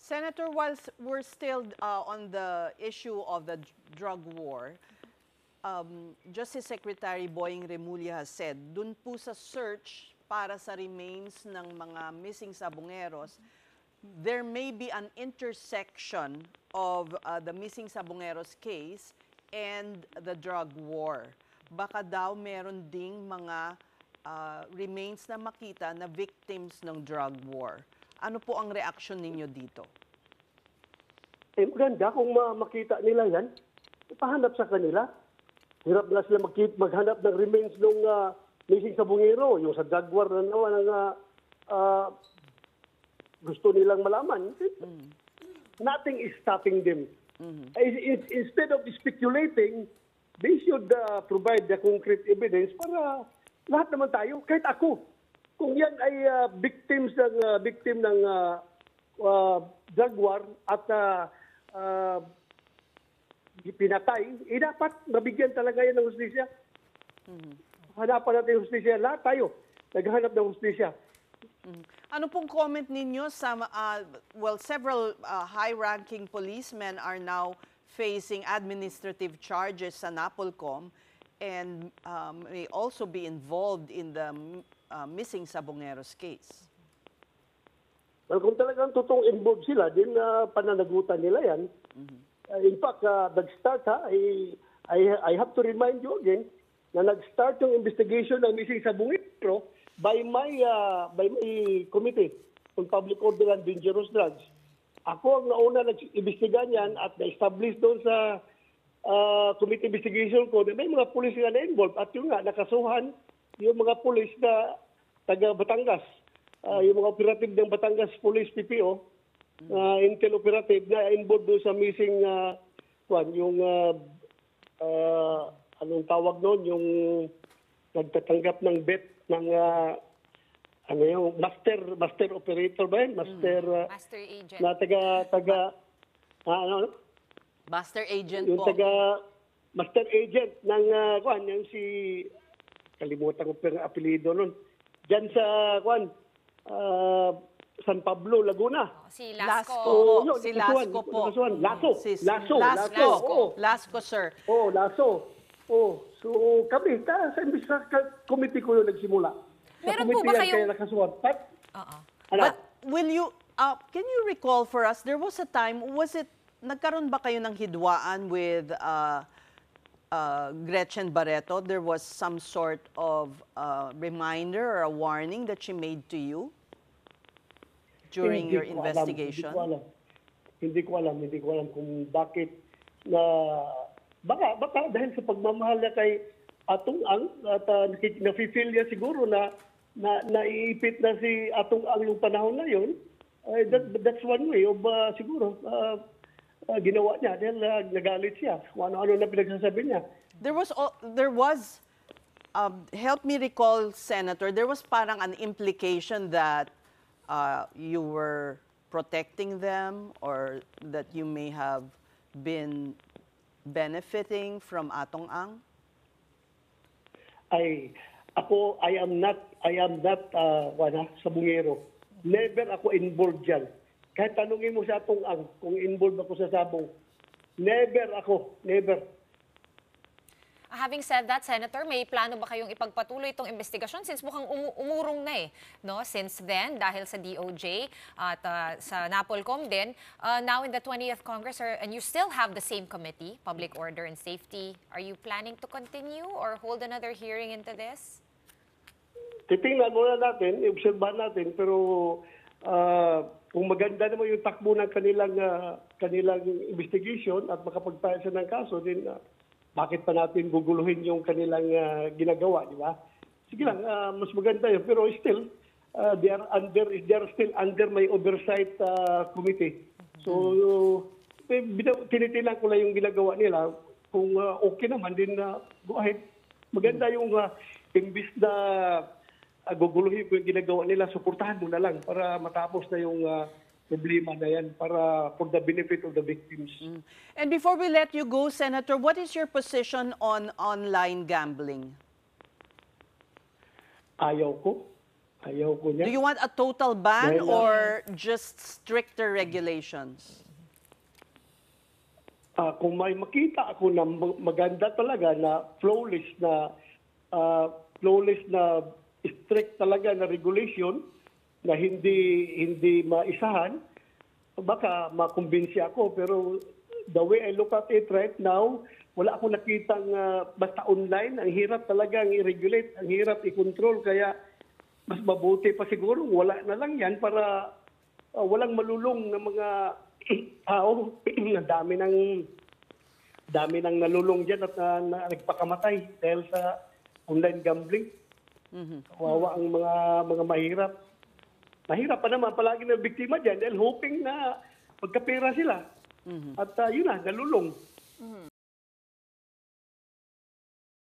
Senator, while we're still on the issue of the drug war, Justice Secretary Boying Remulla has said, dun po sa search para sa remains ng mga missing sabongeros, there may be an intersection of the missing sabongeros case and the drug war. Baka daw meron ding mga remains na makita na victims ng drug war. Ano po ang reaksyon ninyo dito? Maganda kung makita nila yan, ipahanap sa kanila. Hirap na sila maghanap ng remains ng missing sabongero, yung sa drug war na naman gusto nilang malaman. Nothing is stopping them. Instead of speculating, they should provide the concrete evidence para lahat naman tayo, kahit ako. Kung yan ay victim ng drug war at pinatay, dapat mabigyan talaga yan ng hustisya. Hanapan natin yung hustisya. Lahat tayo naghahanap ng hustisya. Ano pong comment ninyo sa, several high-ranking policemen are now facing administrative charges sa NAPOLCOM and may also be involved in the missing sabongeros case? Well, kung talagang totoong involved sila, din pananagutan nila yan. In fact, nag-start I have to remind you again na nag-start yung investigation ng missing sabongero by my committee on public order and dangerous drugs. Ako ang nauna nag-imbestiga niyan at na-establish doon sa committee investigation ko na may mga pulis nga na-involved at yung nga nakasuhan yung mga pulis na taga Batangas, yung mga operative ng Batangas Police PPO, Intel operative na involved doon sa missing yung anong tawag noon, yung nagtatanggap ng bet ng yung master operator ba yun? Master agent. Na taga Master agent yung po. Master agent ng yung si kalimutan ko pero apelyido nun. Diyan sa San Pablo, Laguna. Si Lasco. Si Lasco po. Lasco, sir. Lasco. So kami, sa committee ko yung nagsimula. Meron po ba kayong... But will you, can you recall for us, there was a time, nagkaroon ba kayo ng hidwaan with Gretchen Barreto? There was some sort of reminder or a warning that she made to you during your investigation? Hindi ko alam kung bakit na baka dahil sa pagmamahal niya kay Atong Ang at nafe-feel niya siguro na naiipit na si Atong Ang yung panahon na yun. That's one way of siguro ginawa niya dahil nagalit siya kung ano-ano na pinagsasabi niya. There was help me recall, Senator, there was parang an implication that you were protecting them or that you may have been benefiting from Atong Ang? I am not sabongero. Never ako involved dyan. Kahit tanungin mo sa Atong Ang kung involved ako sa sabong. Never. Having said that, Senator, may plano ba kayong ipagpatuloy itong investigasyon since mukhang umurong na no? Since then, dahil sa DOJ at sa NAPOLCOM din, now in the 20th Congress, and you still have the same committee, Public Order and Safety, are you planning to continue or hold another hearing into this? Titingnan muna natin, i-obserbahan natin, pero kung maganda naman yung takbo ng kanilang investigation at makapagpahal siya ng kaso, din bakit pa natin guguluhin yung kanilang ginagawa, di ba? Sige lang, mas maganda yun. Pero still, they are still under my oversight committee. So, tinitilan ko lang yung ginagawa nila. Kung okay naman din, go ahead. Maganda yung imbis na guguluhin ko yung ginagawa nila, suportahan mo na lang para matapos na yung problema na yan para for the benefit of the victims. And before we let you go, Senator, what is your position on online gambling? Ayaw ko. Ayaw ko Do niya. you want a total ban Dahil, or just stricter regulations? Kung may makita ako na maganda talaga na flawless na strict talaga na regulation na hindi maisahan, baka makumbinsi ako. Pero the way I look at it right now, wala akong nakitang basta online. Ang hirap talagang i-regulate, ang hirap i-control. Kaya mas mabuti pa siguro wala na lang yan para walang malulong na mga tao. Dami nang nalulong dyan at nagpakamatay dahil sa online gambling. Kawawa ang mga mahirap. Mahirap pa naman palagi na biktima dyan dahil hoping na magkapera sila. At yun na, nalulong.